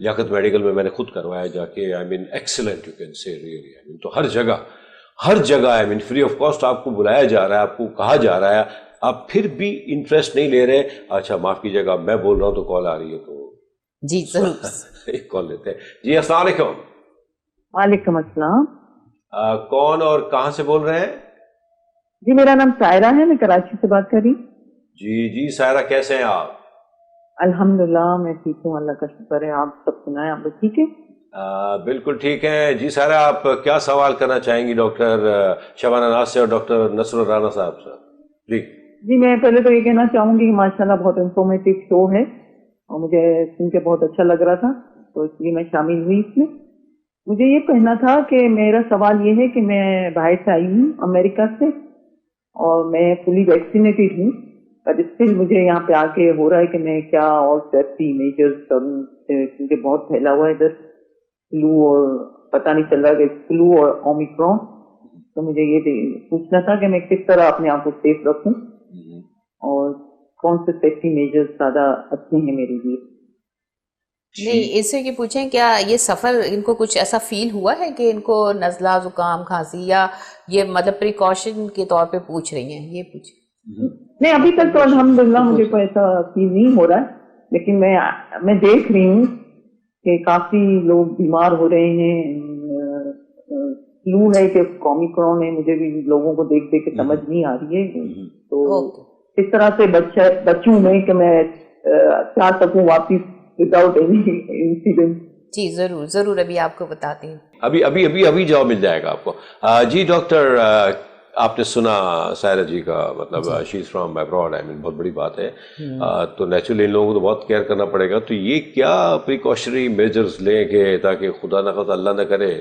لیاقت medical میں میں نے خود کروایا جا کے. I mean excellent, you can say really. I mean تو ہر جگہ I mean free of cost آپ کو بلایا جا رہا ہے، آپ کو کہا جا رہا ہے، آپ پھر بھی انٹرسٹ نہیں لے رہے. اچھا معاف کیجیے گا، میں بول رہا ہوں تو کال آ رہی ہے تو جی ضرور ایک کال لیتے ہیں. جی السلام علیکم. وعلیکم السلام. کون اور کہاں سے بول رہے ہیں؟ جی میرا نام سائرہ ہے، میں کراچی سے بات کر رہی ہوں. جی سائرہ کیسے ہیں آپ؟ الحمدللہ میں ٹھیک ہوں، اللہ کا شکر ہے. آپ سب سنائیں، آپ لوگ ٹھیک ہے؟ بالکل ٹھیک ہے. جی سائرہ آپ کیا سوال کرنا چاہیں گی ڈاکٹر شبانہ ناز سے اور ڈاکٹر نصر رانا صاحب سے؟ جی میں پہلے تو یہ کہنا چاہوں گی کہ ماشاءاللہ بہت انفارمیٹو شو ہے اور مجھے سن کے بہت اچھا لگ رہا تھا، تو اس لیے میں شامل ہوئی اس میں. مجھے یہ کہنا تھا کہ میرا سوال یہ ہے کہ میں باہر سے آئی ہوں امریکہ سے اور میں فلی ویکسینیٹڈ ہوں، پر اسٹل مجھے یہاں پہ آ کے ہو رہا ہے کہ میں کیا اور سیفٹی میجرز کروں، کیونکہ بہت پھیلا ہوا ہے ادھر فلو، اور پتہ نہیں چل رہا کہ فلو اور اومیکرون. تو مجھے یہ پوچھنا تھا کہ میں کس طرح اپنے آپ کو سیف رکھوں اور کون سے سیفٹی میجرز زیادہ اچھے ہیں میرے لیے. نہیں، اس سے یہ پوچھیں کیا یہ سفر ان کو کچھ ایسا فیل ہوا ہے کہ ان کو نزلہ زکام کھانسی، یا یہ مطلب پریکاشن کے طور پہ پوچھ رہی ہیں، یہ پوچھیں. نہیں ابھی تک تو الحمدللہ مجھے کوئی ایسا فیل نہیں ہو رہا ہے، لیکن میں دیکھ رہی ہوں کہ کافی لوگ بیمار ہو رہے ہیں. فلو ہے کہ اومیکرون ہے، مجھے بھی لوگوں کو دیکھ کے سمجھ نہیں آ رہی ہے. تو اس طرح سے بچوں میں کہ میں چاہ سکوں واپس وداؤٹ اینی انسیڈنٹ. جی ضرور ابھی آپ کو بتاتے ہیں. ابھی جواب مل جائے گا آپ کو. جی ڈاکٹر، آپ نے سنا سائرہ جی کا مطلب شی از فرام ابراڈ، آئی مین بہت بڑی بات ہے. تو نیچرلی ان لوگوں کو تو بہت کیئر کرنا پڑے گا. تو یہ کیا پریکاشنری میجرز لیں کہ تاکہ خدا نہ خواستہ اللہ نہ کرے،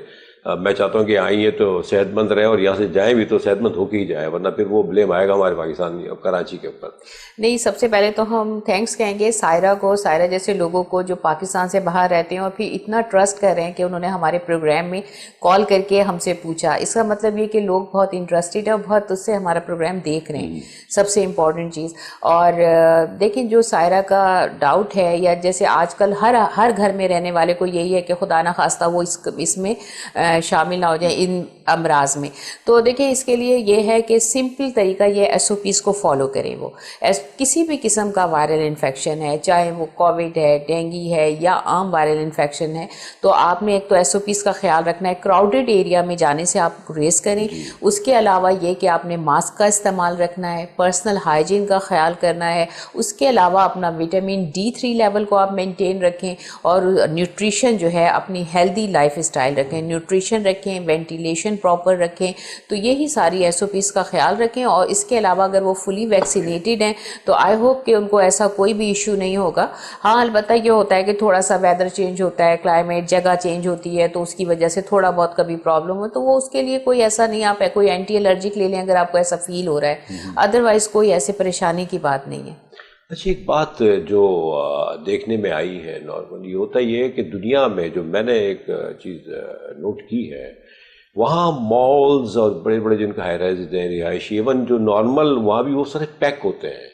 میں چاہتا ہوں کہ آئیں تو صحت مند رہے اور یہاں سے جائیں بھی تو صحت مند ہو کے ہی جائے، ورنہ پھر وہ بلیم آئے گا ہمارے پاکستان اور کراچی کے اوپر. نہیں، سب سے پہلے تو ہم تھینکس کہیں گے سائرہ کو، سائرہ جیسے لوگوں کو جو پاکستان سے باہر رہتے ہیں اور پھر اتنا ٹرسٹ کر رہے ہیں کہ انہوں نے ہمارے پروگرام میں کال کر کے ہم سے پوچھا. اس کا مطلب یہ کہ لوگ بہت انٹرسٹڈ ہیں اور بہت اس سے ہمارا پروگرام دیکھ رہے ہیں، سب سے امپورٹنٹ چیز. اور دیکھیں جو سائرہ کا ڈاؤٹ ہے، یا جیسے آج کل ہر گھر میں رہنے والے کو یہی ہے کہ خدا نہ خواستہ وہ اس میں شامل نہ ہو جائے ان امراض میں. تو دیکھیں اس کے لیے یہ ہے کہ سمپل طریقہ یہ SOPs کو فالو کریں. وہ کسی بھی قسم کا وائرل انفیکشن ہے، چاہے وہ کووڈ ہے، ڈینگی ہے یا عام وائرل انفیکشن ہے، تو آپ نے ایک تو SOPs کا خیال رکھنا ہے. کراؤڈڈ ایریا میں جانے سے آپ گریز کریں. اس کے علاوہ یہ کہ آپ نے ماسک کا استعمال رکھنا ہے، پرسنل ہائیجین کا خیال کرنا ہے. اس کے علاوہ اپنا وٹامن D3 لیول کو آپ مینٹین رکھیں، اور نیوٹریشن جو ہے اپنی ہیلدی لائف اسٹائل رکھیں، نیوٹریشن رکھیں، وینٹیلیشن پراپر رکھیں. تو یہی ساری SOPs کا خیال رکھیں. اور اس کے علاوہ اگر وہ فلی ویکسینیٹڈ ہیں تو آئی ہوپ کہ ان کو ایسا کوئی بھی ایشو نہیں ہوگا. ہاں البتہ یہ ہوتا ہے کہ تھوڑا سا ویدر چینج ہوتا ہے، کلائمیٹ، جگہ چینج ہوتی ہے، تو اس کی وجہ سے تھوڑا بہت کبھی پرابلم ہو، تو وہ اس کے لیے کوئی ایسا نہیں، آپ کوئی اینٹی الرجک لے لیں اگر آپ کو ایسا فیل ہو رہا ہے. ادروائز کوئی ایسے پریشانی کی بات نہیں ہے. اچھا ایک بات جو دیکھنے میں آئی ہے نارملی ہوتا یہ ہے کہ دنیا میں جو میں نے ایک چیز نوٹ کی ہے، وہاں مالز اور بڑے بڑے جن کا ہائی رائز ہیں، رہائشی، ایون جو نارمل وہاں بھی وہ سارے پیک ہوتے ہیں.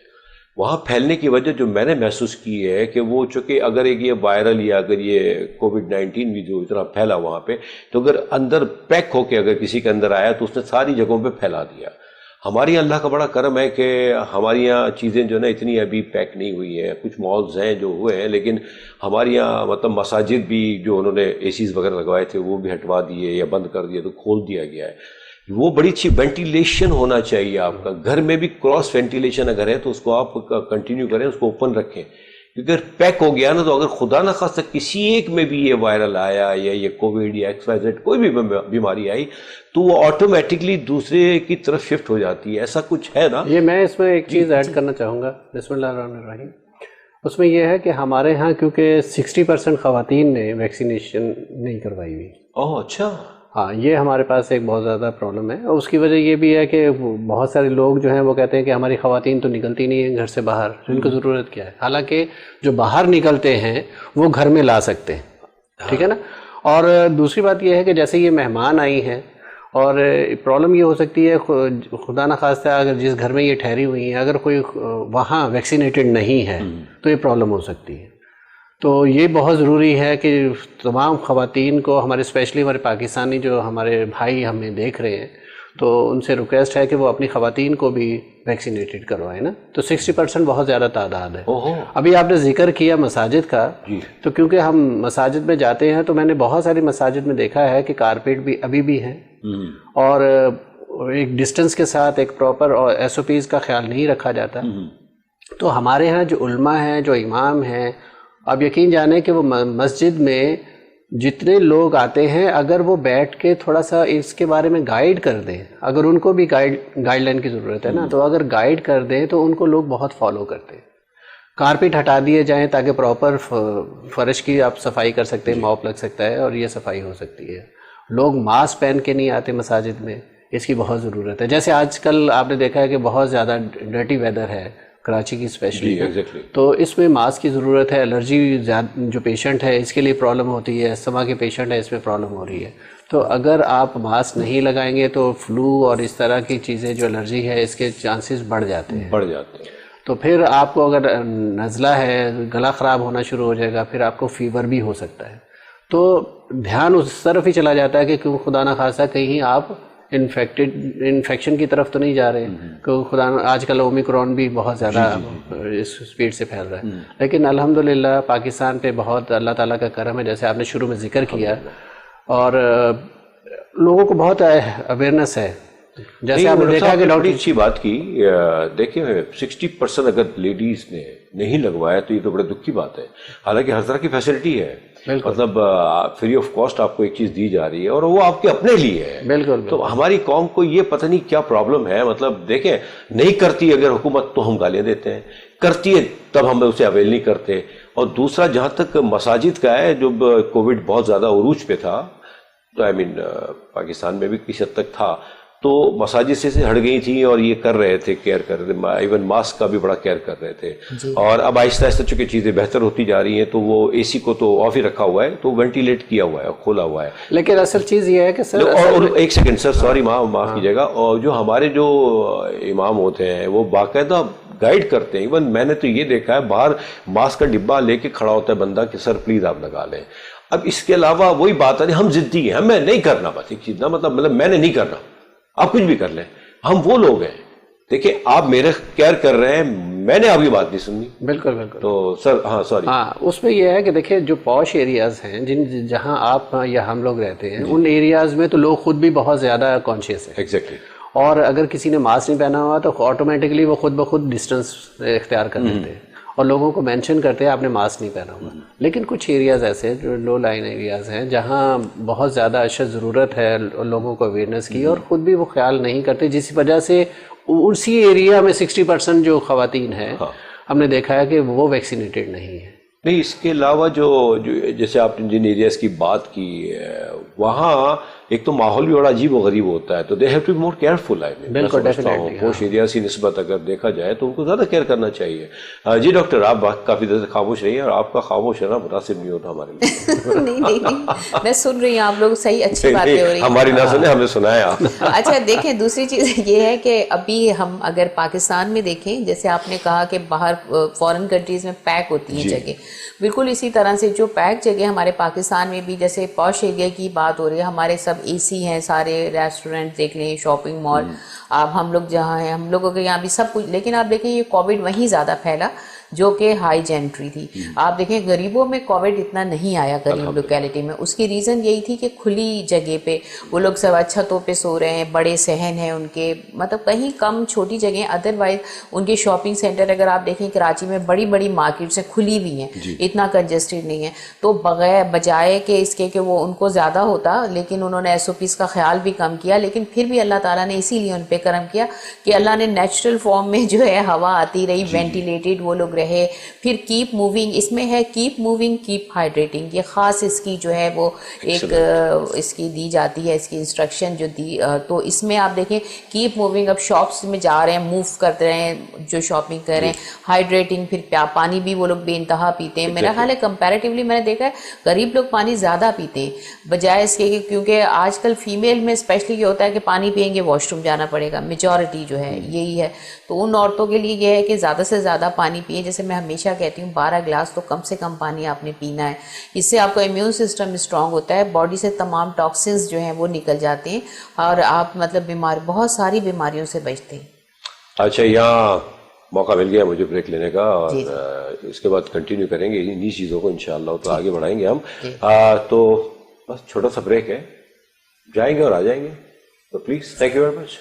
وہاں پھیلنے کی وجہ جو میں نے محسوس کی ہے کہ وہ چونکہ اگر ایک یہ وائرل یا اگر یہ کووڈ-19 بھی جو اتنا پھیلا وہاں پہ، تو اگر اندر پیک ہو کے اگر کسی کے اندر آیا تو اس نے ساری جگہوں پہ پھیلا دیا. ہمارے یہاں اللہ کا بڑا کرم ہے کہ ہمارے یہاں چیزیں جو ہے نا اتنی ابھی پیک نہیں ہوئی ہیں. کچھ مالز ہیں جو ہوئے ہیں، لیکن ہمارے یہاں مطلب مساجد بھی جو انہوں نے ACs وغیرہ لگوائے تھے وہ بھی ہٹوا دیے یا بند کر دیے، تو کھول دیا گیا ہے. وہ بڑی اچھی وینٹیلیشن ہونا چاہیے آپ کا گھر میں بھی. کراس وینٹیلیشن اگر ہے تو اس کو آپ کنٹینیو کریں، اس کو اوپن رکھیں، کیونکہ اگر پیک ہو گیا نا تو اگر خدا نہ خواستہ کسی ایک میں بھی یہ وائرل آیا یا یہ کووڈ یا XYZ کوئی بھی بیماری آئی تو وہ آٹومیٹکلی دوسرے کی طرف شفٹ ہو جاتی ہے. ایسا کچھ ہے نا؟ یہ میں اس میں ایک چیز ایڈ کرنا چاہوں گا. بسم اللہ الرحمن الرحیم. اس میں یہ ہے کہ ہمارے ہاں کیونکہ 60% خواتین نے ویکسینیشن نہیں کروائی ہوئی. اوہ اچھا. ہاں یہ ہمارے پاس ایک بہت زیادہ پرابلم ہے. اور اس کی وجہ یہ بھی ہے کہ بہت سارے لوگ جو ہیں وہ کہتے ہیں کہ ہماری خواتین تو نکلتی نہیں ہیں گھر سے باہر، ان کو ضرورت کیا ہے. حالانکہ جو باہر نکلتے ہیں وہ گھر میں لا سکتے ہیں، ٹھیک ہے نا. اور دوسری بات یہ ہے کہ جیسے یہ مہمان آئی ہیں، اور پرابلم یہ ہو سکتی ہے خدا نہ خواستہ اگر جس گھر میں یہ ٹھہری ہوئی ہیں اگر کوئی وہاں ویکسینیٹڈ نہیں ہے تو یہ پرابلم ہو سکتی ہے. تو یہ بہت ضروری ہے کہ تمام خواتین کو, ہمارے اسپیشلی ہمارے پاکستانی جو ہمارے بھائی ہمیں دیکھ رہے ہیں, تو ان سے ریکویسٹ ہے کہ وہ اپنی خواتین کو بھی ویکسینیٹڈ کروائیں نا. تو 60% بہت زیادہ تعداد ہے. ابھی آپ نے ذکر کیا مساجد کا, تو کیونکہ ہم مساجد میں جاتے ہیں تو میں نے بہت ساری مساجد میں دیکھا ہے کہ کارپیٹ بھی ابھی بھی ہیں, اور ایک ڈسٹنس کے ساتھ ایک پراپر SOPs کا خیال نہیں رکھا جاتا. تو ہمارے ہاں جو علماء ہیں, جو امام ہیں, آپ یقین جانیں کہ وہ مسجد میں جتنے لوگ آتے ہیں, اگر وہ بیٹھ کے تھوڑا سا اس کے بارے میں گائیڈ کر دیں, اگر ان کو بھی گائیڈ لائن کی ضرورت ہے نا, تو اگر گائیڈ کر دیں تو ان کو لوگ بہت فالو کرتے ہیں. کارپیٹ ہٹا دیے جائیں تاکہ پراپر فرش کی آپ صفائی کر سکتے ہیں, موپ لگ سکتا ہے اور یہ صفائی ہو سکتی ہے. لوگ ماسک پہن کے نہیں آتے مساجد میں, اس کی بہت ضرورت ہے. جیسے آج کل آپ نے دیکھا ہے کہ بہت زیادہ ڈرٹی ویدر ہے کراچی کی اسپیشلی, تو اس میں ماسک کی ضرورت ہے. الرجی جو پیشنٹ ہے اس کے لیے پرابلم ہوتی ہے, استما کے پیشنٹ ہے اس میں پرابلم ہو رہی ہے. تو اگر آپ ماسک نہیں لگائیں گے تو فلو اور اس طرح کی چیزیں جو الرجی ہے اس کے چانسز بڑھ جاتے ہیں. تو پھر آپ کو اگر نزلہ ہے, گلا خراب ہونا شروع ہو جائے گا, پھر آپ کو فیور بھی ہو سکتا ہے. تو دھیان اس طرف ہی چلا جاتا ہے کہ کیوں خدا نہ خواستہ کہیں آپ انفیکشن کی طرف تو نہیں جا رہے, کیونکہ خدا آج کل اومیکرون بھی بہت زیادہ اس سپیڈ سے پھیل رہا ہے. لیکن الحمدللہ پاکستان پہ بہت اللہ تعالیٰ کا کرم ہے, جیسے آپ نے شروع میں ذکر کیا, اور لوگوں کو بہت اویئرنیس ہے. جیسے آپ نے دیکھا کہ ڈاکٹر اچھی بات کی. دیکھیں 60% اگر لیڈیز نے نہیں لگوایا تو یہ تو بڑے دکھ کی بات ہے. حالانکہ ہر طرح کی فیسلٹی ہے, مطلب فری آف کاسٹ آپ کو ایک چیز دی جا رہی ہے اور وہ آپ کے اپنے لیے ہے. بالکل. تو ہماری قوم کو یہ پتہ نہیں کیا پرابلم ہے. مطلب دیکھیں نہیں کرتی اگر حکومت تو ہم گالیاں دیتے ہیں, کرتی ہے تب ہم اسے اویل نہیں کرتے. اور دوسرا جہاں تک مساجد کا ہے, جو کووڈ بہت زیادہ عروج پہ تھا, تو پاکستان میں بھی کسی حد تک تھا, تو مساجد سے ہٹ گئی تھیں اور یہ کر رہے تھے, کیئر کر رہے تھے, ایون ماسک کا بھی بڑا کیئر کر رہے تھے. اور اب آہستہ آہستہ چونکہ چیزیں بہتر ہوتی جا رہی ہیں تو وہ AC کو تو آف ہی رکھا ہوا ہے, تو وینٹیلیٹ کیا ہوا ہے, کھولا ہوا ہے. لیکن اصل چیز یہ ہے کہ سر, اور ایک سیکنڈ سر, سوری معاف کیجیے گا, اور جو ہمارے جو امام ہوتے ہیں وہ باقاعدہ گائیڈ کرتے ہیں. ایون میں نے تو یہ دیکھا ہے باہر ماسک کا ڈبہ لے کے کھڑا ہوتا ہے بندہ کہ سر پلیز آپ لگا لیں. اب اس کے علاوہ وہی بات ہے, ہم ضدی ہیں, ہمیں نہیں کرنا, بس ایک چیز نا, مطلب میں نے نہیں کرنا, آپ کچھ بھی کر لیں. ہم وہ لوگ ہیں, دیکھیں آپ میرے کیئر کر رہے ہیں, میں نے آپ کی بات نہیں سنی. بالکل. تو سر سوری, اس میں یہ ہے کہ دیکھیں جو پوش ایریاز ہیں, جہاں آپ یا ہم لوگ رہتے ہیں, ان ایریاز میں تو لوگ خود بھی بہت زیادہ کانشیس ہیں. ایگزیکٹلی. اور اگر کسی نے ماسک نہیں پہنا ہوا تو آٹومیٹکلی وہ خود بخود ڈسٹنس اختیار کر لیتے ہیں اور لوگوں کو مینشن کرتے ہیں آپ نے ماسک نہیں پہنا ہوا. لیکن کچھ ایریاز ایسے جو لو لائن ایریاز ہیں جہاں بہت زیادہ اشد ضرورت ہے لوگوں کو اویئرنیس کی, اور خود بھی وہ خیال نہیں کرتے, جس وجہ سے اسی ایریا میں 60% جو خواتین ہیں ہم نے دیکھا ہے کہ وہ ویکسینیٹڈ نہیں ہیں. نہیں, اس کے علاوہ جو جیسے آپ نے جن ایریاز کی بات کی, وہاں ایک تو ماحول بھی بڑا عجیب و غریب ہوتا ہے, تو they have to be more careful. بالکل ڈیفینیٹلی. پوش ایریاز کی نسبت اگر دیکھا جائے تو ان کو زیادہ کیئر کرنا چاہیے. جی ڈاکٹر, آپ کافی دیر سے خاموش رہی ہیں, اور آپ کا خاموش رہنا مناسب نہیں ہوتا ہمارے لیے. نہیں, میں سن رہی ہوں, آپ لوگ صحیح اچھی باتیں ہو رہی ہیں. ہماری نہ سنیں, ہمیں سنایا. اچھا دیکھیں, دوسری چیز یہ ہے کہ ابھی ہم اگر پاکستان میں دیکھیں, جیسے آپ نے کہا کہ باہر فورن کنٹریز میں پیک ہوتی ہیں جگہ, بالکل اسی طرح سے جو پیک جگہ ہمارے پاکستان میں بھی, جیسے پوش ایریا کی بات ہو رہی ہے, ہمارے سب AC ہیں, سارے ریسٹورینٹ دیکھ لیں, شاپنگ مال, آپ ہم لوگ جہاں ہیں, ہم لوگوں کے یہاں بھی سب کچھ. لیکن آپ دیکھیں یہ کووڈ وہیں زیادہ پھیلا جو کہ ہائی جینٹری تھی. آپ دیکھیں غریبوں میں کووڈ اتنا نہیں آیا غریب لوکیلٹی میں. اس کی ریزن یہی تھی کہ کھلی جگہ پہ وہ لوگ سب چھتوں پہ سو رہے ہیں, بڑے صحن ہیں ان کے, مطلب کہیں کم چھوٹی جگہیں. ادروائز ان کے شاپنگ سینٹر اگر آپ دیکھیں کراچی میں بڑی بڑی مارکیٹس ہیں, کھلی ہوئی ہیں, اتنا کنجسٹڈ نہیں ہے. تو بجائے کہ اس کے کہ وہ ان کو زیادہ ہوتا, لیکن انہوں نے SOPs کا خیال بھی کم کیا. لیکن پھر بھی اللہ تعالیٰ نے اسی لیے ان پہ کرم کیا کہ اللہ نے نیچرل فارم میں جو ہے ہوا آتی رہی, وینٹیلیٹڈ وہ لوگ رہے. پھر کیپ موونگ, اس میں ہے کیپ موونگ کیپ ہائیڈریٹنگ, یہ خاص اس کی جو ہے وہ ایک اس کی دی جاتی ہے, اس کی انسٹرکشن جو دی. تو اس میں آپ دیکھیں کیپ موونگ, اب شاپس میں جا رہے ہیں, موو کرتے رہے ہیں, جو شاپنگ کر رہے ہیں. ہائیڈریٹنگ, پھر پانی بھی وہ لوگ بے انتہا پیتے ہیں. میرا خیال ہے کمپیریٹیولی میں نے دیکھا ہے غریب لوگ پانی زیادہ پیتے ہیں, بجائے اس کے کیونکہ آج کل فیمیل میں اسپیشلی یہ ہوتا ہے کہ پانی پئیں گے واش روم جانا پڑے گا, میجورٹی جو ہے یہی ہے. تو ان عورتوں کے لیے یہ ہے کہ زیادہ سے زیادہ پانی پئیں. جیسے میں ہمیشہ کہتی ہوں 12 گلاس تو کم سے کم پانی آپ نے پینا ہے. اس سے آپ کا امیون سسٹم اسٹرانگ ہوتا ہے, باڈی سے تمام ٹاکسنز جو ہیں وہ نکل جاتے ہیں اور آپ مطلب بہت ساری بیماریوں سے بچتے ہیں. اچھا, یہاں موقع مل گیا مجھے بریک لینے کا, اور اس کے بعد کنٹینیو کریں گے انہی چیزوں کو انشاءاللہ, تو آگے بڑھائیں گے ہم. تو بس چھوٹا سا بریک ہے, جائیں گے اور آ جائیں گے, تو please thank you very much.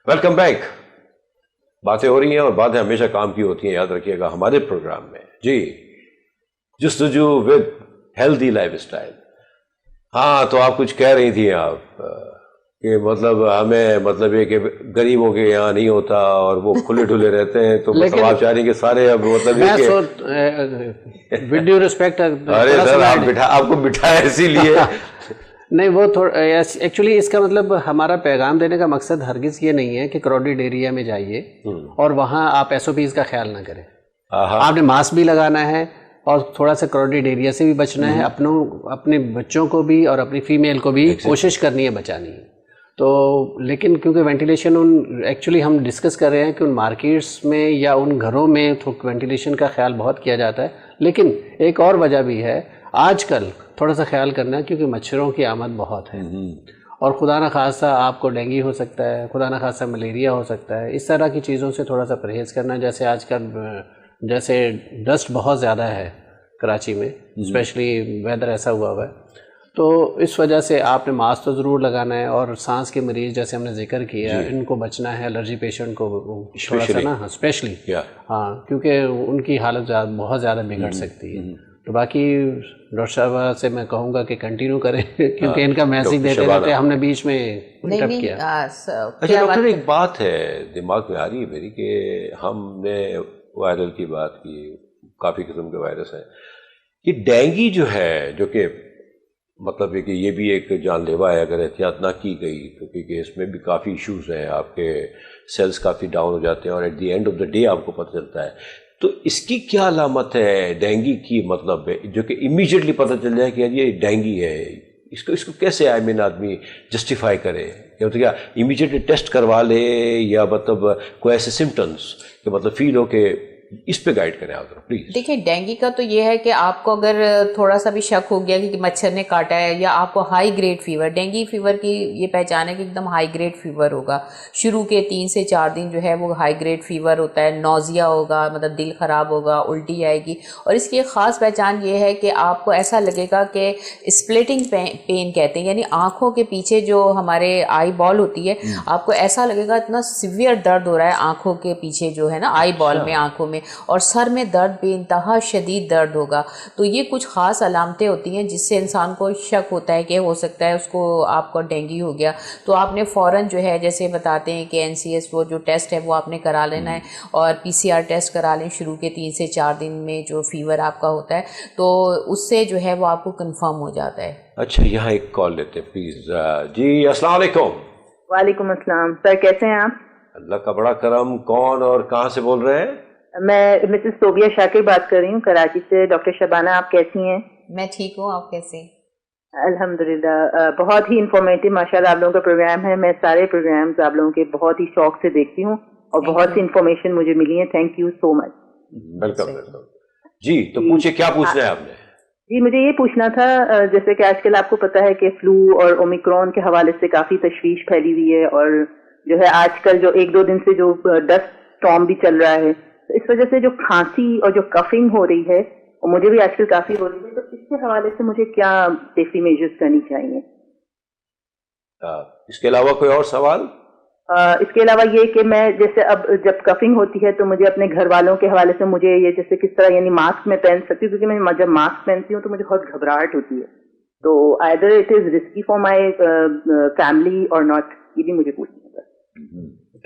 Welcome back. باتیں ہو رہی ہیں اور باتیں ہمیشہ کام کی ہوتی ہیں, یاد رکھیے گا ہمارے پروگرام میں. جی, جستجو ود ہیلدی لائف اسٹائل. ہاں, تو آپ کچھ کہہ رہی تھی آپ کہ مطلب ہمیں مطلب یہ کہ غریبوں کے یہاں نہیں ہوتا اور وہ کھلے ڈھلے رہتے ہیں, تو مطلب آپ چاہ رہی ہیں کہ سارے اب مطلب ود ڈیو ریسپیکٹ, ارے سر آپ کو بٹھایا اسی لیے. نہیں, وہ تھوڑا ایکچولی اس کا مطلب ہمارا پیغام دینے کا مقصد ہرگز یہ نہیں ہے کہ کراؤڈیڈ ایریا میں جائیے اور وہاں آپ ایس او پیز کا خیال نہ کریں. آپ نے ماسک بھی لگانا ہے اور تھوڑا سا کراؤڈیڈ ایریا سے بھی بچنا ہے, اپنے بچوں کو بھی اور اپنی فیمیل کو بھی کوشش کرنی ہے بچانی ہے. تو لیکن کیونکہ وینٹیلیشن ایکچولی ہم ڈسکس کر رہے ہیں کہ ان مارکیٹس میں یا ان گھروں میں وینٹیلیشن کا خیال بہت کیا جاتا ہے, لیکن ایک اور وجہ بھی ہے آج کل تھوڑا سا خیال کرنا ہے کیونکہ مچھروں کی آمد بہت ہے اور خدا نہ خواستہ آپ کو ڈینگی ہو سکتا ہے, خدا نہ خواستہ ملیریا ہو سکتا ہے. اس طرح کی چیزوں سے تھوڑا سا پرہیز کرنا. جیسے آج کل جیسے ڈسٹ بہت زیادہ ہے کراچی میں, اسپیشلی ویدر ایسا ہوا ہے, تو اس وجہ سے آپ نے ماسک تو ضرور لگانا ہے. اور سانس کے مریض جیسے ہم نے ذکر کیا ان کو بچنا ہے, الرجی پیشنٹ کو تھوڑا سا نا اسپیشلی, ہاں, کیونکہ ان کی حالت بہت زیادہ بگڑ سکتی ہے. تو باقی ڈاکٹر صاحب سے میں کہوں گا کہ کنٹینیو کریں کیونکہ ان کا میسیج دیتے رہتے ہیں, ہم نے بیچ میں انٹرپٹ کیا. اچھا ڈاکٹر, ایک بات ہے دماغ میں آ رہی ہے میری کہ ہم نے وائرل کی بات کی, کافی قسم کے وائرس ہیں, یہ ڈینگی جو ہے جو کہ مطلب ہے کہ یہ بھی ایک جان لیوا ہے اگر احتیاط نہ کی گئی, کیونکہ اس میں بھی کافی ایشوز ہیں, آپ کے سیلز کافی ڈاؤن ہو جاتے ہیں اور at the end of the day آپ کو پتہ چلتا ہے. تو اس کی کیا علامت ہے ڈینگی کی, مطلب جو کہ امیجیٹلی پتہ چل جائے کہ یہ ڈینگی ہے, اس کو کیسے آدمی جسٹیفائی کرے, کہ کیا امیجیٹلی ٹیسٹ کروا لے یا مطلب کوئی ایسے سمٹمس کہ مطلب فیل ہو کہ اس پہ گائیڈ کریں آپ پلیز. دیکھیں ڈینگی کا تو یہ ہے کہ آپ کو اگر تھوڑا سا بھی شک ہو گیا کہ مچھر نے کاٹا ہے یا آپ کو high grade fever, dengue fever کی یہ پہچان ہے کہ ایک دم ہائی گریڈ فیور ہوگا, شروع کے 3 سے 4 دن جو ہے وہ ہائی گریڈ فیور ہوتا ہے, نوزیا ہوگا, مطلب دل خراب ہوگا, الٹی آئے گی, اور اس کی ایک خاص پہچان یہ ہے کہ آپ کو ایسا لگے گا کہ اسپلٹنگ پین کہتے ہیں, یعنی آنکھوں کے پیچھے جو ہمارے آئی بال ہوتی ہے آپ کو ایسا لگے گا اتنا سیویئر درد ہو رہا ہے آنکھوں کے پیچھے جو ہے نا آئی بال میں, آنکھوں میں, اور سر میں درد بے انتہا شدید درد ہوگا. تو یہ کچھ خاص علامتیں ہوتی ہیں جس سے انسان کو شک ہوتا ہے کہ ہو سکتا ہے اس کو آپ کو ڈینگی ہو گیا. تو آپ نے فوراً جو ہے جیسے بتاتے ہیں کہ NCS وہ جو ٹیسٹ ہے وہ آپ نے کرا لینا ہے, اور PCR ٹیسٹ کرا لیں شروع کے 3 سے 4 دن میں جو فیور آپ کا ہوتا ہے, تو اس سے جو ہے وہ آپ کو کنفرم ہو جاتا ہے. اچھا, یہاں ایک کال لیتے ہیں پلیز. جی السلام علیکم. وعلیکم السلام سر, کیسے ہیں آپ؟ اللہ کا بڑا کرم. کون اور کہاں سے بول رہے ہیں؟ میں مسز صوبیہ شاکر بات کر رہی ہوں کراچی سے. ڈاکٹر شبانہ آپ کیسی ہیں؟ میں ٹھیک ہوں, آپ کیسے؟ الحمدللہ, بہت ہی انفارمیٹیو ماشاءاللہ آپ لوگوں کا پروگرام ہے. میں سارے پروگرامز آپ لوگوں کے بہت ہی شوق سے دیکھتی ہوں اور بہت سی انفارمیشن مجھے ملی ہے. Thank you so much. Welcome welcome. جی تو پوچھیں, کیا پوچھنا ہے آپ نے؟ جی مجھے یہ پوچھنا تھا, جیسے کہ آج کل آپ کو پتہ ہے کہ فلو اور اومیکرون کے حوالے سے کافی تشویش پھیلی ہوئی ہے, اور جو ہے آج کل جو 1-2 دن سے جو ڈسٹ اسٹارم بھی چل رہا ہے, تو اس وجہ سے جو کھانسی اور جو کفنگ ہو رہی ہے اور مجھے بھی آج کل کافی ہو رہی ہے, تو اس کے حوالے سے مجھے کیا سیفٹی میجرز کرنی چاہیے؟ اس کے علاوہ کوئی اور سوال؟ اس کے علاوہ یہ کہ میں جیسے اب جب کفنگ ہوتی ہے تو مجھے اپنے گھر والوں کے حوالے سے مجھے یہ جیسے کس طرح یعنی ماسک میں پہن سکتی ہوں, کیونکہ میں جب ماسک پہنتی ہوں تو مجھے بہت گھبراہٹ ہوتی ہے, تو either it is risky for my family or not, یہ بھی مجھے پوچھنا ہے.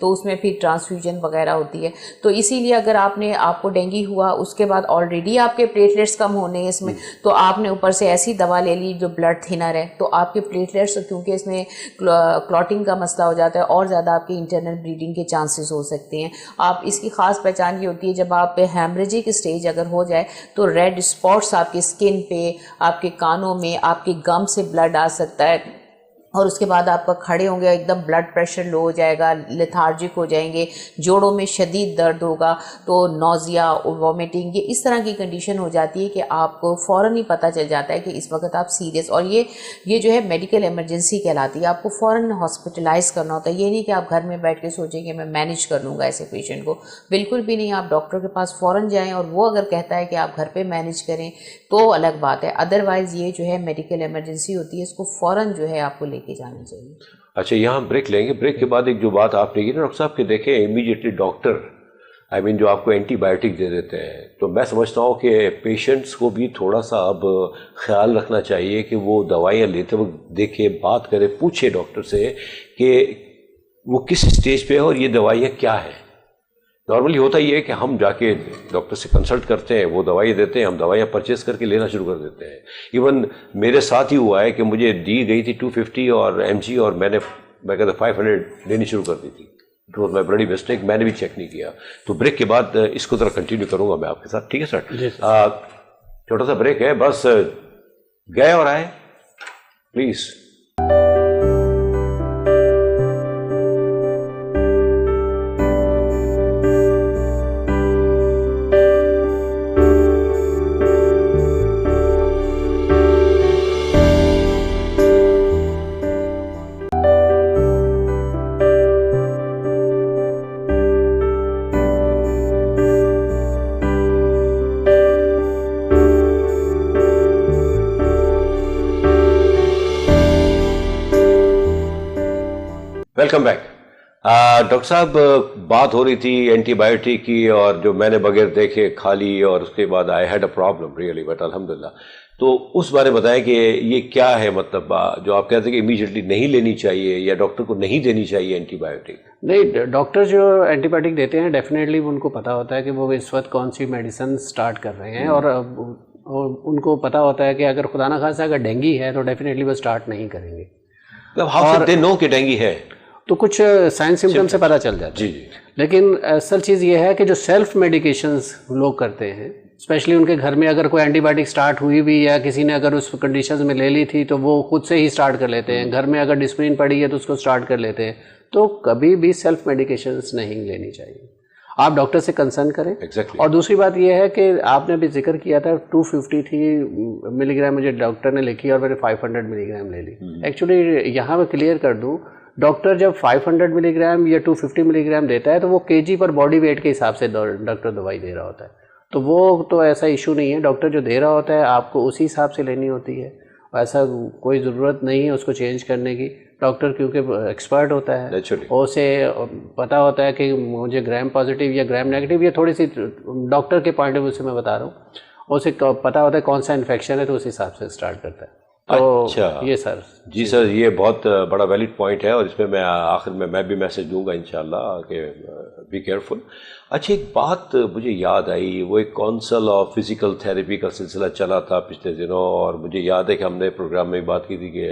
تو اس میں پھر ٹرانسفیوژن وغیرہ ہوتی ہے. تو اسی لیے اگر آپ کو ڈینگی ہوا, اس کے بعد آلریڈی آپ کے پلیٹلیٹس کم ہونے ہیں اس میں, تو آپ نے اوپر سے ایسی دوا لے لی جو بلڈ تھنر ہے, تو آپ کے پلیٹلیٹس, کیونکہ اس میں کلوٹنگ کا مسئلہ ہو جاتا ہے, اور زیادہ آپ کی انٹرنل بلیڈنگ کے چانسز ہو سکتے ہیں. آپ اس کی خاص پہچان یہ ہوتی ہے جب آپ ہیمریجک اسٹیج اگر ہو جائے تو ریڈ اسپاٹس آپ کی اسکن پہ, آپ کے کانوں میں, آپ کے گم سے بلڈ آ سکتا ہے, اور اس کے بعد آپ کا کھڑے ہوں گے ایک دم بلڈ پریشر لو ہو جائے گا, لیتھارجک ہو جائیں گے, جوڑوں میں شدید درد ہوگا, تو نوزیا, وومیٹنگ, یہ اس طرح کی کنڈیشن ہو جاتی ہے کہ آپ کو فوراً ہی پتہ چل جاتا ہے کہ اس وقت آپ سیریس, اور یہ جو ہے میڈیکل ایمرجنسی کہلاتی ہے. آپ کو فوراً ہاسپٹلائز کرنا ہوتا ہے. یہ نہیں کہ آپ گھر میں بیٹھ کے سوچیں کہ میں مینیج کر لوں گا ایسے پیشنٹ کو, بالکل بھی نہیں. آپ ڈاکٹر کے پاس فوراً جائیں, اور وہ اگر کہتا ہے کہ آپ گھر پہ مینیج کریں تو الگ بات ہے, ادروائز یہ جو ہے میڈیکل ایمرجنسی ہوتی ہے, اس کو فوراً جو ہے آپ کو لے کے جانا چاہیے. اچھا, یہاں بریک لیں گے. بریک کے بعد ایک جو بات آپ نے کی نا ڈاکٹر صاحب کہ دیکھیں امیڈیٹلی ڈاکٹر جو آپ کو اینٹی بائیوٹک دے دیتے ہیں, تو میں سمجھتا ہوں کہ پیشنٹس کو بھی تھوڑا سا اب خیال رکھنا چاہیے کہ وہ دوائیاں لیتے وقت دیکھے, بات کرے, پوچھے ڈاکٹر سے کہ وہ کس اسٹیج پہ ہے اور یہ دوائیاں کیا ہیں. نارملی ہوتا یہ ہے کہ ہم جا کے ڈاکٹر سے کنسلٹ کرتے ہیں, وہ دوائی دیتے ہیں, ہم دوائیاں پرچیز کر کے لینا شروع کر دیتے ہیں. ایون میرے ساتھ ہی ہوا ہے کہ مجھے دی گئی تھی 250 اور mg, اور میں کہتا 500 لینی شروع کر دی تھی. اٹ واز مائی بڑی مسٹیک, میں نے بھی چیک نہیں کیا. تو بریک کے بعد اس کو ذرا کنٹینیو کروں گا میں آپ کے ساتھ, ٹھیک ہے سر؟ چھوٹا سا بریک ہے, بس گئے اور آئے پلیز. Welcome back. ڈاکٹر صاحب, بات ہو رہی تھی اینٹی بایوٹک کی, اور جو میں نے بغیر دیکھے کھا لی, اور اس کے بعد I had a problem really, but الحمدللہ. تو اس بارے بتائیں کہ یہ کیا ہے, مطلب جو آپ کہتے ہیں کہ امیڈیٹلی نہیں لینی چاہیے یا ڈاکٹر کو نہیں دینی چاہیے اینٹی بایوٹک؟ نہیں, ڈاکٹر جو اینٹی بایوٹک دیتے ہیں ڈیفینیٹلی ان کو پتہ ہوتا ہے کہ وہ اس وقت کون سی میڈیسن اسٹارٹ کر رہے ہیں, اور ان کو پتہ ہوتا ہے کہ اگر خدا نہ خواستہ اگر ڈینگی ہے تو ڈیفینیٹلی وہ اسٹارٹ نہیں کریں گے. ہاؤ شوڈ دے نو کہ ڈینگی ہے؟ تو کچھ سائنس سمٹم سے پتہ چل جاتا ہے. جی. لیکن اصل چیز یہ ہے کہ جو سیلف میڈیکیشنز لوگ کرتے ہیں, اسپیشلی ان کے گھر میں اگر کوئی اینٹی بایوٹک اسٹارٹ ہوئی بھی, یا کسی نے اگر اس کنڈیشنز میں لے لی تھی, تو وہ خود سے ہی اسٹارٹ کر لیتے ہیں. گھر میں اگر ڈسپلن پڑی ہے تو اس کو اسٹارٹ کر لیتے ہیں. تو کبھی بھی سیلف میڈیکیشنز نہیں لینی چاہیے, آپ ڈاکٹر سے کنسرن کریں. اور دوسری بات یہ ہے کہ آپ نے بھی ذکر کیا تھا 250 ملی گرام مجھے ڈاکٹر نے لکھی, اور میں نے 500 ملی گرام لے لی. ایکچولی یہاں میں کلیئر کر دوں, ڈاکٹر جب 500 ملی گرام یا 250 ملی گرام دیتا ہے تو وہ کے جی پر باڈی ویٹ کے حساب سے ڈاکٹر دوائی دے رہا ہوتا ہے. تو وہ تو ایسا ایشو نہیں ہے, ڈاکٹر جو دے رہا ہوتا ہے آپ کو اسی حساب سے لینی ہوتی ہے. ایسا کوئی ضرورت نہیں ہے اس کو چینج کرنے کی. ڈاکٹر کیونکہ ایکسپرٹ ہوتا ہے, اسے پتہ ہوتا ہے کہ مجھے گرام پازیٹیو یا گرام نیگیٹو, یہ تھوڑی سی ڈاکٹر کے پوائنٹ آف ویو سے میں بتا رہا ہوں, اسے پتہ ہوتا ہے کون سا انفیکشن ہے, تو اس حساب سے اسٹارٹ کرتا ہے. اچھا یہ سر, جی سر, یہ بہت بڑا ویلڈ پوائنٹ ہے, اور اس میں آخر میں بھی میسج دوں گا انشاءاللہ کہ بی کیئرفل. اچھا, ایک بات مجھے یاد آئی, وہ ایک کونسل آف فزیکل تھیراپی کا سلسلہ چلا تھا پچھلے دنوں, اور مجھے یاد ہے کہ ہم نے پروگرام میں بات کی تھی کہ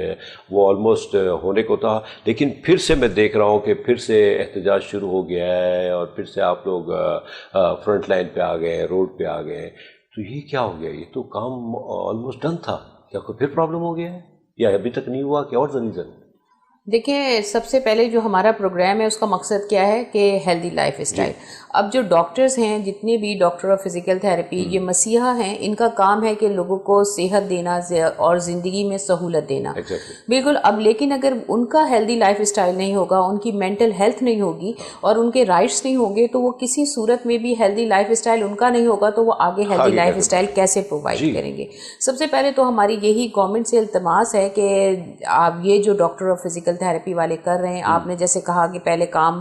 وہ آلموسٹ ہونے کو تھا, لیکن پھر سے میں دیکھ رہا ہوں کہ پھر سے احتجاج شروع ہو گیا ہے, اور پھر سے آپ لوگ فرنٹ لائن پہ آ گئے, روڈ پہ آ گئے. تو یہ کیا ہو گیا؟ یہ تو کام آلموسٹ ڈن تھا, کیا کوئی پھر پرابلم ہو گیا ہے یا ابھی تک نہیں ہوا؟ کیا اور ریزن؟ دیکھیں, سب سے پہلے جو ہمارا پروگرام ہے اس کا مقصد کیا ہے کہ ہیلدی لائف اسٹائل. اب جو ڈاکٹرز ہیں, جتنے بھی ڈاکٹر آف فزیکل تھراپی, یہ مسیحا ہیں, ان کا کام ہے کہ لوگوں کو صحت دینا اور زندگی میں سہولت دینا. بالکل. اب لیکن اگر ان کا ہیلدی لائف اسٹائل نہیں ہوگا, ان کی مینٹل ہیلتھ نہیں ہوگی, اور ان کے رائٹس نہیں ہوں گے, تو وہ کسی صورت میں بھی ہیلدی لائف اسٹائل ان کا نہیں ہوگا, تو وہ آگے ہیلدی لائف اسٹائل کیسے پرووائڈ کریں گے؟ سب سے پہلے تو ہماری یہی گورنمنٹ سے التماس ہے کہ آپ یہ جو ڈاکٹر آف فزیکل تھراپی والے کر رہے ہیں, آپ نے جیسے کہا کہ پہلے کام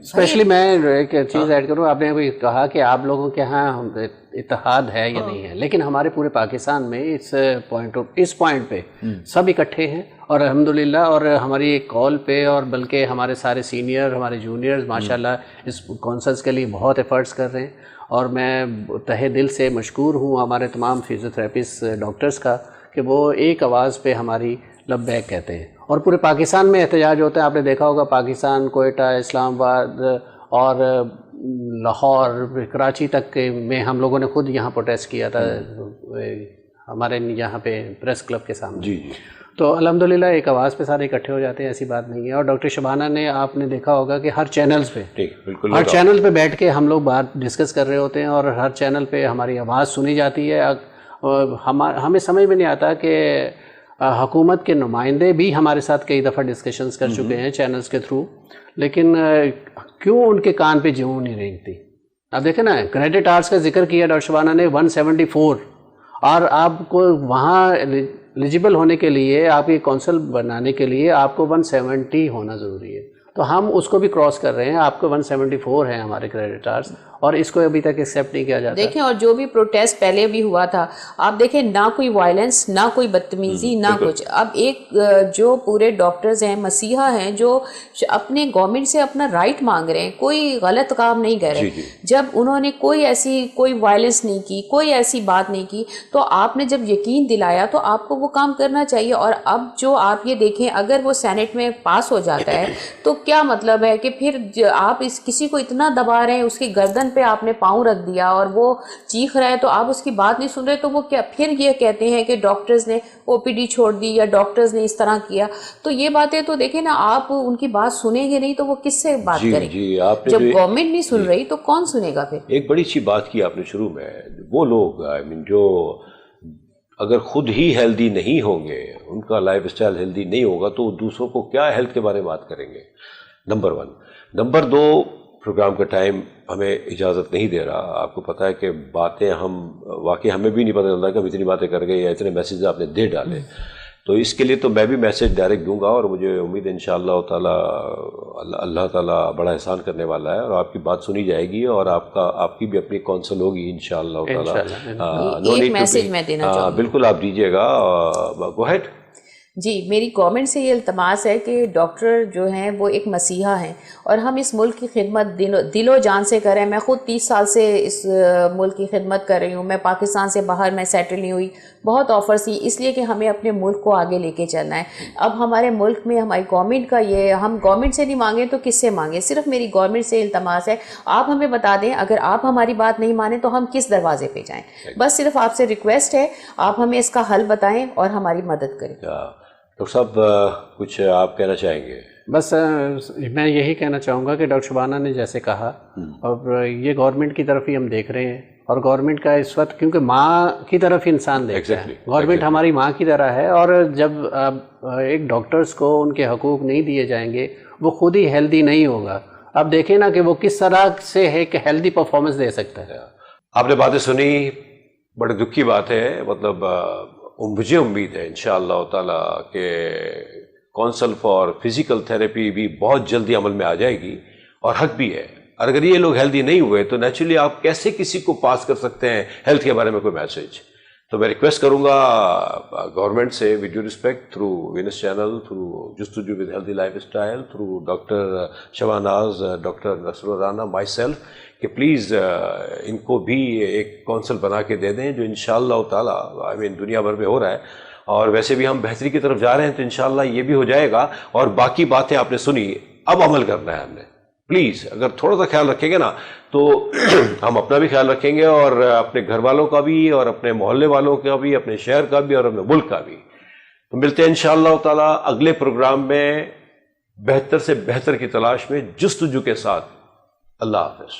اسپیشلی میں ایک چیز ایڈ کروں, آپ نے ابھی کہا کہ آپ لوگوں کے ہاں اتحاد ہے یا نہیں ہے, لیکن ہمارے پورے پاکستان میں اس پوائنٹ پہ سب اکٹھے ہیں, اور الحمدللہ, اور ہماری ایک کال پہ, اور بلکہ ہمارے سارے سینئر, ہمارے جونیئرز ماشاءاللہ اس کانسرس کے لیے بہت ایفرٹس کر رہے ہیں, اور میں تہہ دل سے مشکور ہوں ہمارے تمام فزیوتھراپسٹ ڈاکٹرز کا کہ وہ ایک آواز پہ ہماری لبیک کہتے ہیں, اور پورے پاکستان میں احتجاج ہوتا ہے. آپ نے دیکھا ہوگا پاکستان, کوئٹہ, اسلام آباد اور لاہور, کراچی تک میں ہم لوگوں نے خود یہاں پروٹیسٹ کیا تھا ہمارے یہاں پہ پریس کلب کے سامنے. جی. تو الحمدللہ ایک آواز پہ سارے اکٹھے ہو جاتے ہیں, ایسی بات نہیں ہے. اور ڈاکٹر شبانہ نے, آپ نے دیکھا ہوگا کہ ہر چینلز پہ, ہر چینل پہ بیٹھ کے ہم لوگ بات ڈسکس کر رہے ہوتے ہیں, اور ہر چینل پہ ہماری آواز سنی جاتی ہے. ہمیں سمجھ میں نہیں آتا کہ حکومت کے نمائندے بھی ہمارے ساتھ کئی دفعہ ڈسکشنز کر چکے ہیں چینلز کے تھرو, لیکن کیوں ان کے کان پہ جوں نہیں رینگتی. اب دیکھیں نا, کریڈٹ آرٹس کا ذکر کیا ڈاکٹر شبانہ نے 174, اور آپ کو وہاں ایلیجیبل ہونے کے لیے, آپ کی کونسل بنانے کے لیے آپ کو 170 ہونا ضروری ہے. تو ہم اس کو بھی کراس کر رہے ہیں. آپ کو 174 ہیں ہمارے کریڈٹ آرٹس, اور اس کو ابھی تک ایکسیپٹ نہیں کیا جاتا. دیکھیں, اور جو بھی پروٹیسٹ پہلے بھی ہوا تھا, آپ دیکھیں نہ کوئی وائلنس, نہ کوئی بدتمیزی, نہ کچھ. اب ایک جو پورے ڈاکٹرز ہیں, مسیحا ہیں, جو اپنے گورنمنٹ سے اپنا رائٹ مانگ رہے ہیں, کوئی غلط کام نہیں کر رہے, جب انہوں نے کوئی وائلنس نہیں کی, کوئی ایسی بات نہیں کی, تو آپ نے جب یقین دلایا تو آپ کو وہ کام کرنا چاہیے. اور اب جو آپ یہ دیکھیں, اگر وہ سینٹ میں پاس ہو جاتا ہے تو کیا مطلب ہے کہ پھر آپ کسی کو اتنا دبا رہے ہیں, اس کی گردن پہ آپ نے پاؤں رکھ دیا اور وہ چیخ رہا ہے تو آپ اس کی بات نہیں سن رہے, تو وہ کیا پھر یہ کہتے ہیں کہ ڈاکٹرز نے OPD چھوڑ دی یا ڈاکٹرز نے اس طرح کیا. تو یہ باتیں تو دیکھیں نا, آپ ان کی بات سنیں گے نہیں تو وہ کس سے بات کریں. جب گورنمنٹ نہیں سن رہی تو کون سنے گا پھر. ایک بڑی اچھی بات کی آپ نے شروع میں, وہ لوگ جو اگر خود ہی ہیلدی نہیں ہوں گے, ان کا لائف اسٹائل ہیلدی نہیں ہوگا, تو دوسروں کو کیا ہیلتھ کے بارے میں بات کریں گے. نمبر 1. نمبر 2, پروگرام کا ٹائم ہمیں اجازت نہیں دے رہا. آپ کو پتہ ہے کہ باتیں واقعی ہمیں بھی نہیں پتہ چلتا کہ ہم اتنی باتیں کر گئے یا اتنے میسیج آپ نے دے ڈالے. تو اس کے لیے تو میں بھی میسیج ڈائریکٹ دوں گا, اور مجھے امید ہے انشاءاللہ تعالیٰ اللہ تعالیٰ بڑا احسان کرنے والا ہے, اور آپ کی بات سنی جائے گی, اور آپ کی بھی اپنی کونسل ہوگی انشاءاللہ تعالیٰ. ایک میسیج میں دینا چاہوں گی. بالکل آپ دیجیے گا, گو ہیڈ. جی, میری گورنمنٹ سے یہ التماس ہے کہ ڈاکٹر جو ہیں وہ ایک مسیحا ہیں, اور ہم اس ملک کی خدمت دل و جان سے کریں. میں خود 30 سال سے اس ملک کی خدمت کر رہی ہوں. میں پاکستان سے باہر میں سیٹل نہیں ہوئی, بہت آفرز تھی, اس لیے کہ ہمیں اپنے ملک کو آگے لے کے چلنا ہے. اب ہمارے ملک میں ہماری گورنمنٹ کا یہ, ہم گورنمنٹ سے نہیں مانگیں تو کس سے مانگیں. صرف میری گورنمنٹ سے التماس ہے, آپ ہمیں بتا دیں, اگر آپ ہماری بات نہیں مانیں تو ہم کس دروازے پہ جائیں. بس صرف آپ سے ریکویسٹ ہے, آپ ہمیں اس کا حل بتائیں اور ہماری مدد کریں. ڈاکٹر صاحب, کچھ آپ کہنا چاہیں گے؟ بس میں یہی کہنا چاہوں گا کہ ڈاکٹر شبانہ نے جیسے کہا, اور یہ گورنمنٹ کی طرف ہی ہم دیکھ رہے ہیں, اور گورنمنٹ کا اس وقت, کیونکہ ماں کی طرف انسان دیکھتا ہے, گورنمنٹ ہماری ماں کی طرح ہے, اور جب ایک ڈاکٹرز کو ان کے حقوق نہیں دیے جائیں گے, وہ خود ہی ہیلدی نہیں ہوگا. اب دیکھیں نا کہ وہ کس طرح سے ہے کہ ہیلدی پرفارمنس دے سکتا ہے. آپ نے باتیں سنی, بڑے دکھ کی بات ہے. مطلب مجھے امید ہے انشاءاللہ تعالیٰ کہ کونسل فار فزیکل تھراپی بھی بہت جلدی عمل میں آ جائے گی, اور حق بھی ہے. اور اگر یہ لوگ ہیلدی نہیں ہوئے تو نیچرلی آپ کیسے کسی کو پاس کر سکتے ہیں ہیلتھ کے بارے میں کوئی میسیج. تو میں ریکویسٹ کروں گا گورنمنٹ سے, with due respect, through Venus channel, through Justuju with healthy lifestyle, through doctor Shabnaz, doctor Nasr Rana, myself, کہ پلیز ان کو بھی ایک کونسل بنا کے دے دیں, جو انشاءاللہ تعالیٰ دنیا بھر میں ہو رہا ہے. اور ویسے بھی ہم بہتری کی طرف جا رہے ہیں, تو انشاءاللہ یہ بھی ہو جائے گا. اور باقی باتیں آپ نے سنی, اب عمل کرنا ہے ہم نے. پلیز اگر تھوڑا سا خیال رکھیں گے نا, تو ہم اپنا بھی خیال رکھیں گے, اور اپنے گھر والوں کا بھی, اور اپنے محلے والوں کا بھی, اپنے شہر کا بھی, اور اپنے ملک کا بھی. تو ملتے ہیں انشاءاللہ تعالیٰ اگلے پروگرام میں بہتر سے بہتر کی تلاش میں جستجو کے ساتھ. اللہ حافظ.